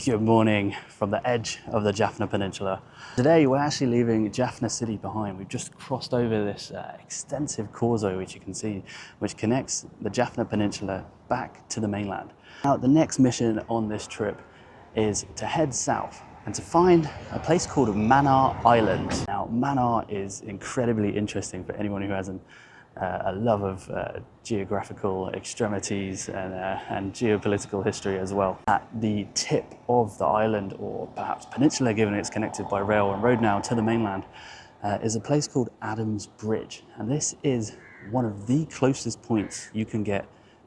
Good morning from the edge of the Jaffna Peninsula. Today we're actually leaving Jaffna City behind. We've just crossed over this extensive causeway, which you can see, which connects the Jaffna Peninsula back to the mainland. Now the next mission on this trip is to head south and to find a place called Mannar Island. Now Mannar is incredibly interesting for anyone who has a love of geographical extremities and geopolitical history as well. At the tip of the island, or perhaps peninsula, given it's connected by rail and road now to the mainland, is a place called Adam's Bridge. And this is one of the closest points you can get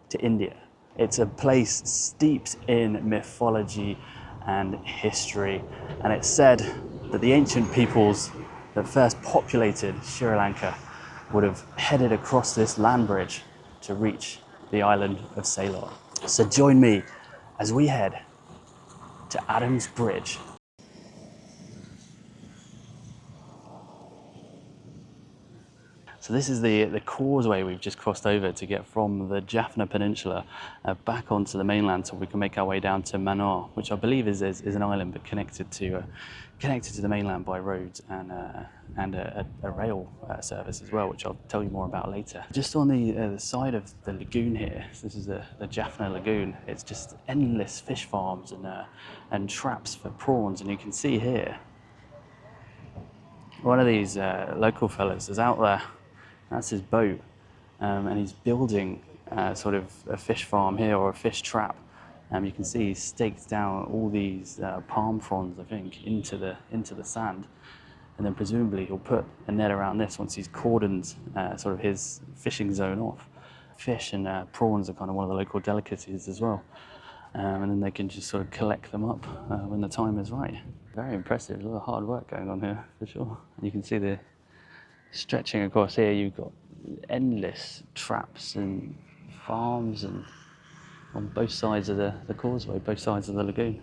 to India. It's a place steeped in mythology and history, and it's said that the ancient peoples that first populated Sri Lanka would have headed across this land bridge to reach the island of Ceylon. So join me as we head to Adam's Bridge. So this is the causeway we've just crossed over to get from the Jaffna Peninsula back onto the mainland, so we can make our way down to Mannar, which I believe is an island but connected to the mainland by roads and a rail service as well, which I'll tell you more about later. Just on the side of the lagoon here, so this is the Jaffna Lagoon. It's just endless fish farms and traps for prawns, and you can see here one of these local fellas is out there. That's his boat, and he's building sort of a fish farm here, or a fish trap. You can see he's staked down all these palm fronds, I think, into the sand, and then presumably he'll put a net around this once he's cordoned sort of his fishing zone off. Fish and prawns are kind of one of the local delicacies as well, and then they can just sort of collect them up when the time is right. Very impressive. A lot of hard work going on here for sure. You can see the stretching across here, you've got endless traps and farms and on both sides of the causeway, both sides of the lagoon.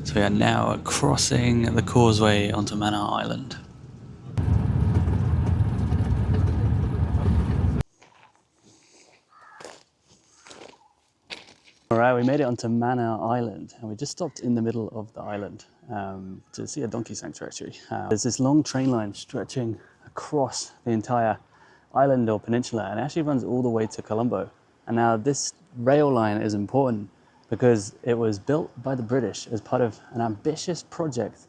So we are now crossing the causeway onto Mannar Island. All right, we made it onto Mannar Island, and we just stopped in the middle of the island to see a donkey sanctuary, actually. There's this long train line stretching across the entire island or peninsula, and it actually runs all the way to Colombo. And now this rail line is important because it was built by the British as part of an ambitious project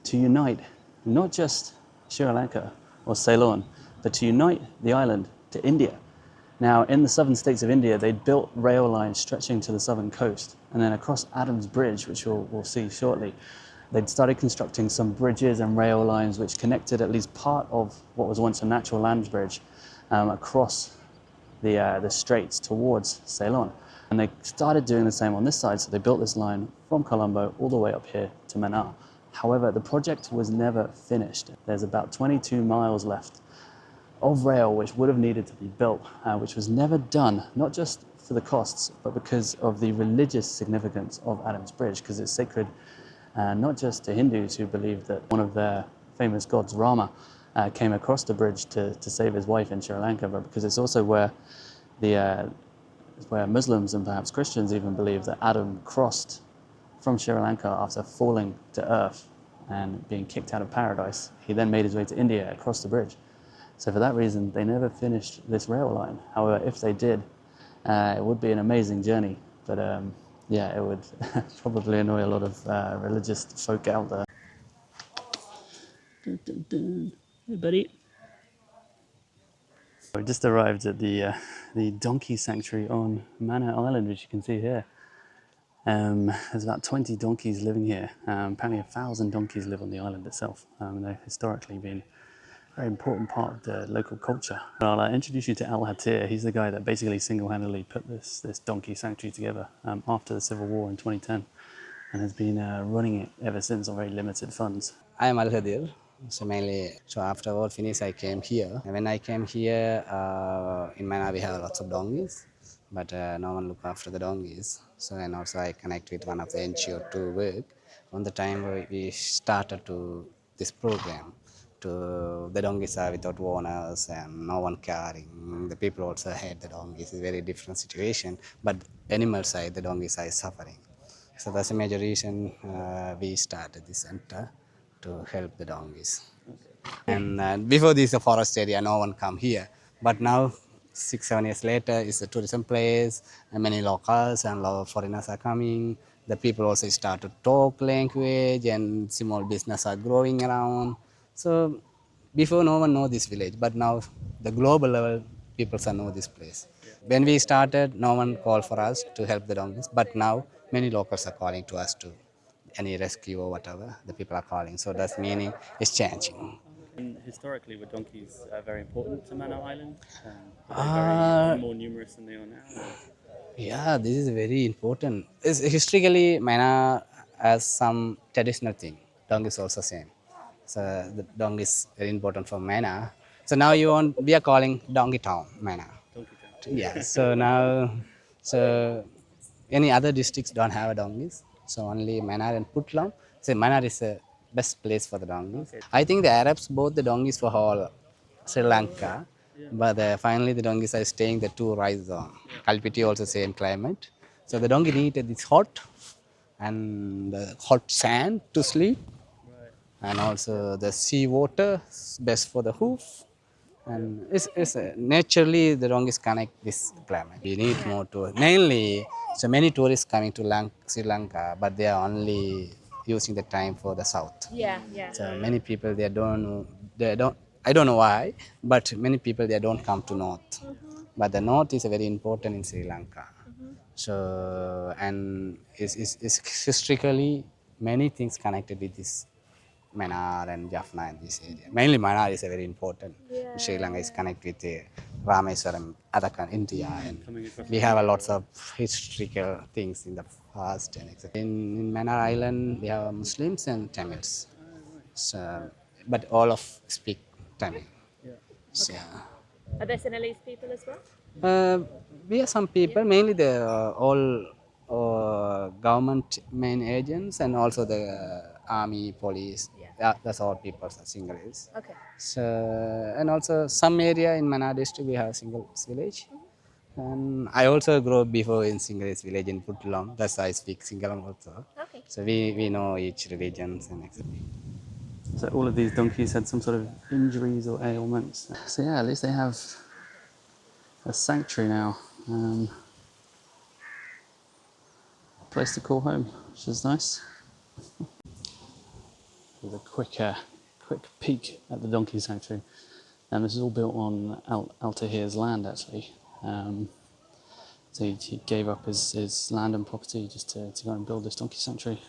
to unite not just Sri Lanka or Ceylon, but to unite the island to India. Now, in the southern states of India, they'd built rail lines stretching to the southern coast, and then across Adam's Bridge, which we'll see shortly, they'd started constructing some bridges and rail lines which connected at least part of what was once a natural land bridge across the straits towards Ceylon. And they started doing the same on this side, so they built this line from Colombo all the way up here to Mannar. However, the project was never finished. There's about 22 miles left of rail which would have needed to be built, which was never done, not just for the costs, but because of the religious significance of Adam's Bridge, because it's sacred not just to Hindus who believe that one of their famous gods, Rama, came across the bridge to save his wife in Sri Lanka, but because it's also where Muslims and perhaps Christians even believe that Adam crossed from Sri Lanka after falling to earth and being kicked out of paradise. He then made his way to India across the bridge. So for that reason, they never finished this rail line. However, if they did, it would be an amazing journey. But yeah, it would probably annoy a lot of religious folk out there. Dun, dun, dun. Hey, buddy. We just arrived at the donkey sanctuary on Mannar Island, which you can see here. There's about 20 donkeys living here. Apparently 1,000 donkeys live on the island itself. They've historically been very important part of the local culture. I'll introduce you to Al Hatir. He's the guy that basically single-handedly put this donkey sanctuary together after the Civil War in 2010, and has been running it ever since on very limited funds. I am Al Hatir. So after all finished, I came here. And when I came here, in Mannar we have lots of donkeys, but no one look after the donkeys. So and also I connect with one of the NGO to work. On the time we started to this program. to the donkeys are without owners and no one caring. The people also hate the donkeys. It's a very different situation. But animal side, the donkeys are suffering. So that's a major reason we started this center to help the donkeys. And before this, a forest area, no one come here. But now, 6, 7 years later, it's a tourism place, and many locals and foreigners are coming. The people also start to talk language, and small business are growing around. So before, no one know this village, but now the global level people know this place. When we started, no one called for us to help the donkeys, but now many locals are calling to us to any rescue or whatever. The people are calling, so that's meaning it's changing. And historically, were donkeys very important to Manor Island? Were they Uh, more numerous than they are now? Or? yeah, this is very important. It's, historically, Mana has some traditional thing. Dong is also same. So the dong is very important for Mana. So now we are calling Dongi Town, Mana. Donkey Town. Yeah. So now, so any other districts don't have a donkeys. So only Mannar and Putlam. So Mannar is the best place for the donkeys. Okay. I think the Arabs bought the donkeys for all Sri Lanka, Yeah. but finally the donkeys are staying the two rise zone. Kalpiti also same climate. So the donkey needed this hot and the hot sand to sleep, Right. and also the sea water is best for the hoof. And it's naturally the donkeys connect this climate. We need more tourists. Mainly, so many tourists coming to Sri Lanka, but they are only using the time for the south. Yeah, yeah. So many people they don't I don't know why, but many people they don't come to north. But the north is very important in Sri Lanka. So and is historically many things connected with this Mannar and Jaffna in this area. Mainly Mannar is a very important. Yeah, Sri Lanka is yeah. connected with Rameswaram, other India, and Coming across we the have a border. lots of historical things in the past. And etc. In Mannar Island, we have Muslims and Tamils. So, but all of speak Tamil. Yeah. So, Are there Sinhalese people as well? we have some people, mainly the all government main agents and also the army, police. Yeah. That's all people are Sinhalese. Okay. So, and also some area in Mannar district we have Sinhalese village. And I also grew up before in Sinhalese village in Puttalam. That's why I speak Singalam also. Okay. So we know each religions and etc. So all of these donkeys had some sort of injuries or ailments. So yeah, at least they have a sanctuary now. Place to call home, which is nice. There's a quick peek at the donkey sanctuary. And this is all built on Altahir's land, actually. So he gave up his land and property just to go and build this donkey sanctuary,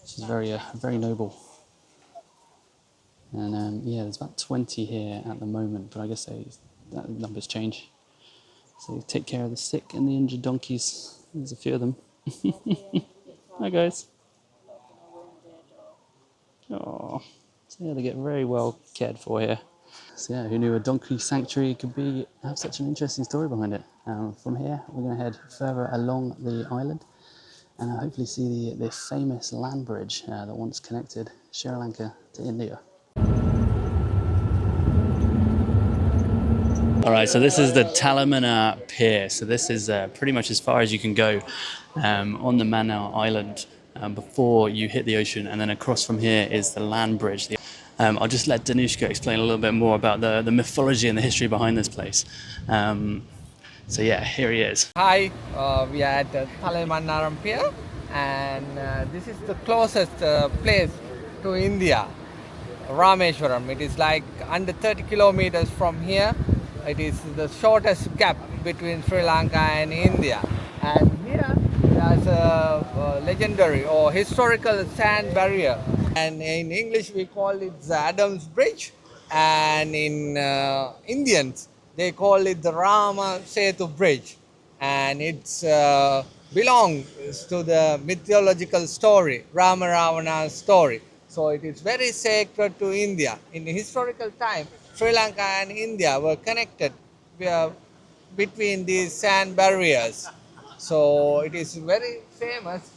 which is very noble. And yeah, there's about 20 here at the moment, but I guess that numbers change. So you take care of the sick and the injured donkeys. There's a few of them. Hi guys. Oh, so yeah, they get very well cared for here. So yeah, who knew a donkey sanctuary could have such an interesting story behind it? From here, we're going to head further along the island and hopefully see the famous land bridge that once connected Sri Lanka to India. All right, so this is the Talamana Pier. So this is pretty much as far as you can go on the Mannar Island before you hit the ocean, and then across from here is the land bridge. I'll just let Danushka explain a little bit more about the mythology and the history behind this place. So yeah, here he is. Hi, we are at Mannar Pier, and this is the closest place to India, Rameshwaram. It is like under 30 kilometers from here. It is the shortest gap between Sri Lanka and India. And here there's a legendary or historical sand barrier. And in English we call it the Adams Bridge. And in Indians they call it the Rama Setu Bridge. And it's belongs to the mythological story, Rama Ravana's story. So it is very sacred to India. In historical time, Sri Lanka and India were connected between these sand barriers. So it is very famous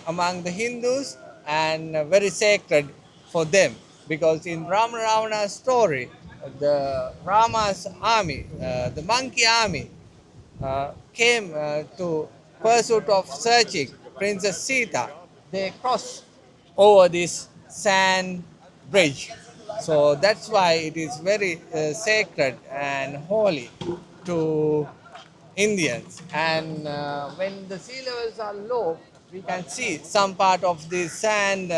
among the Hindus and very sacred for them. because in Rama Ravana's story, the Rama's army, the monkey army, came to pursuit of searching Princess Sita. They crossed over this sand bridge. So that's why it is very sacred and holy to Indians. And when the sea levels are low, we can see some part of the sand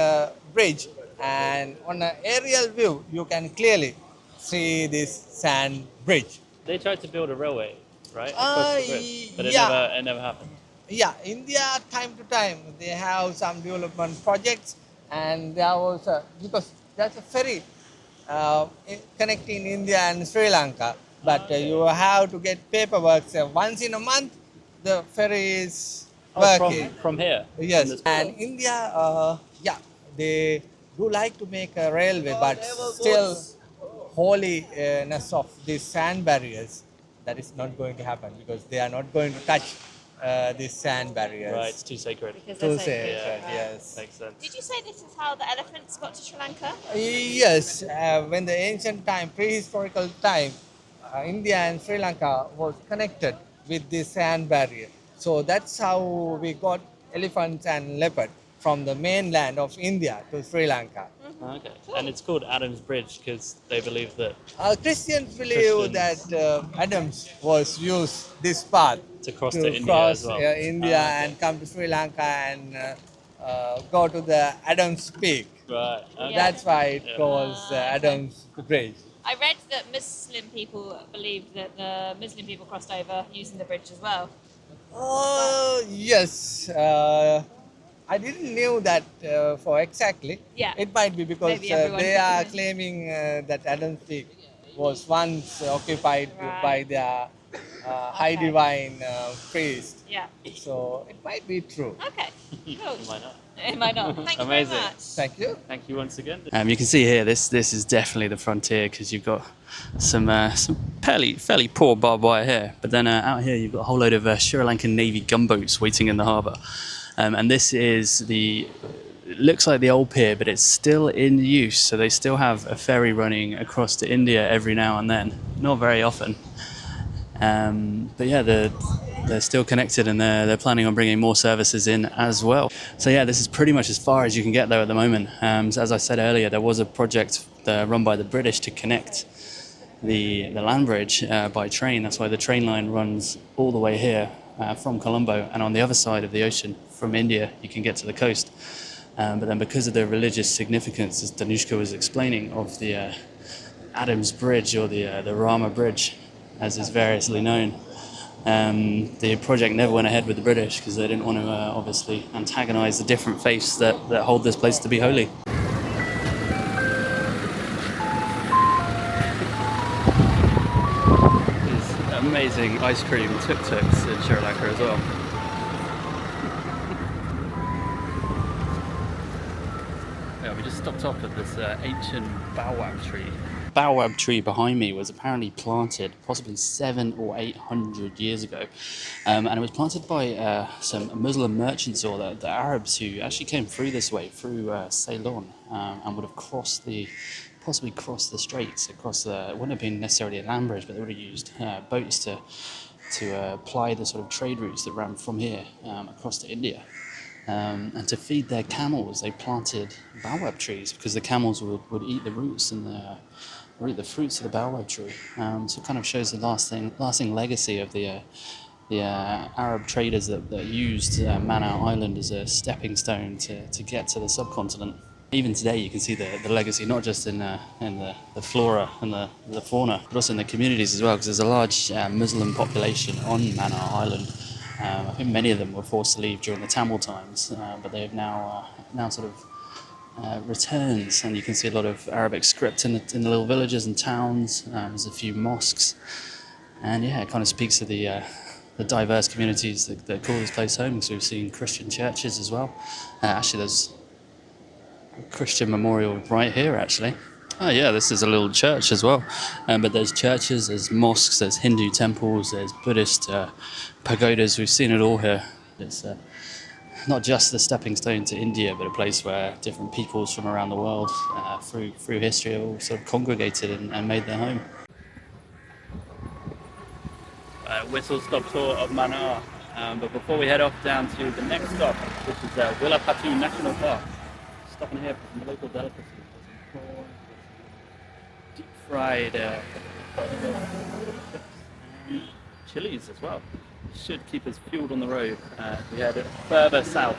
bridge. And on an aerial view, you can clearly see this sand bridge. They tried to build a railway, right, across Uh, the bridge, but yeah, it never happened. yeah. India, time to time, they have some development projects, and there was because there's a ferry connecting India and Sri Lanka, but you have to get paperwork. So once in a month, the ferry is Oh, working. from here. Yes, From this and India, yeah, they do like to make a railway, but still holiness of these sand barriers, that is not going to happen because they are not going to touch these sand barriers. Right, it's too sacred. Because To they're say, sacred. yes. Makes sense. Did you say this is how the elephants got to Sri Lanka? Yes, when the ancient time, prehistorical time, India and Sri Lanka was connected with the sand barrier. So that's how we got elephants and leopard from the mainland of India to Sri Lanka. Okay, and it's called Adam's Bridge because they believe that Christians believe that Adams was used this path to cross to to India cross as well. India Okay. and come to Sri Lanka and go to the Adams Peak. Right. Okay. That's why it Yeah. calls Adams Bridge. I read that Muslim people believed that the Muslim people crossed over using the bridge as well. Oh yes, I didn't knew that for exactly. Yeah. It might be because Maybe everyone they are knows. claiming that Adams Peak was once occupied Right. by their high Okay. divine priest. Yeah. So it might be true. Okay. Cool. Why not? It might not. Thank you Amazing. very much. Thank you. Thank you once again. You can see here, this is definitely the frontier because you've got some fairly poor barbed wire here, but then out here you've got a whole load of Sri Lankan Navy gunboats waiting in the harbour, and this is it looks like the old pier, but it's still in use, so they still have a ferry running across to India every now and then, not very often. But yeah, they're still connected and they're planning on bringing more services in as well. So yeah, this is pretty much as far as you can get there at the moment. So as I said earlier, there was a project run by the British to connect the land bridge by train. That's why the train line runs all the way here from Colombo, and on the other side of the ocean from India you can get to the coast. But then because of the religious significance, as Danushka was explaining, of the Adam's Bridge, or the Rama Bridge as is variously known, the project never went ahead with the British because they didn't want to obviously antagonize the different faiths that hold this place to be holy. There's amazing ice cream tuk-tuks in Sri Lanka as well. Yeah, we just stopped off at this ancient baobab tree. Baobab tree behind me was apparently planted possibly 700 or 800 years ago, and it was planted by some Muslim merchants, or the Arabs, who actually came through this way, through Ceylon, and would have possibly crossed the straits, it wouldn't have been necessarily a land bridge, but they would have used boats to ply the sort of trade routes that ran from here across to India. And to feed their camels, they planted baobab trees because the camels would eat the roots and the fruits of the baobab tree. So it kind of shows the lasting legacy of the Arab traders that used Mannar Island as a stepping stone to get to the subcontinent. Even today, you can see the legacy, not just in the flora and the fauna, but also in the communities as well, because there's a large Muslim population on Mannar Island. I think many of them were forced to leave during the Tamil times, but they have now sort of returned, and you can see a lot of Arabic script in the little villages and towns. There's a few mosques, and yeah, it kind of speaks to the diverse communities that call this place home. So we've seen Christian churches as well. Actually, there's a Christian memorial right here, actually. Oh yeah, this is a little church as well. But there's churches, there's mosques, there's Hindu temples, there's Buddhist pagodas. We've seen it all here. It's not just the stepping stone to India, but a place where different peoples from around the world, through history, have all sort of congregated and made their home. Whistle stop tour of Mannar. But before we head off down to the next stop, which is Wilapatu National Park, stopping here for some local delicacies. Some prawn, deep fried and chilies as well. Should keep us fueled on the road. We head further south.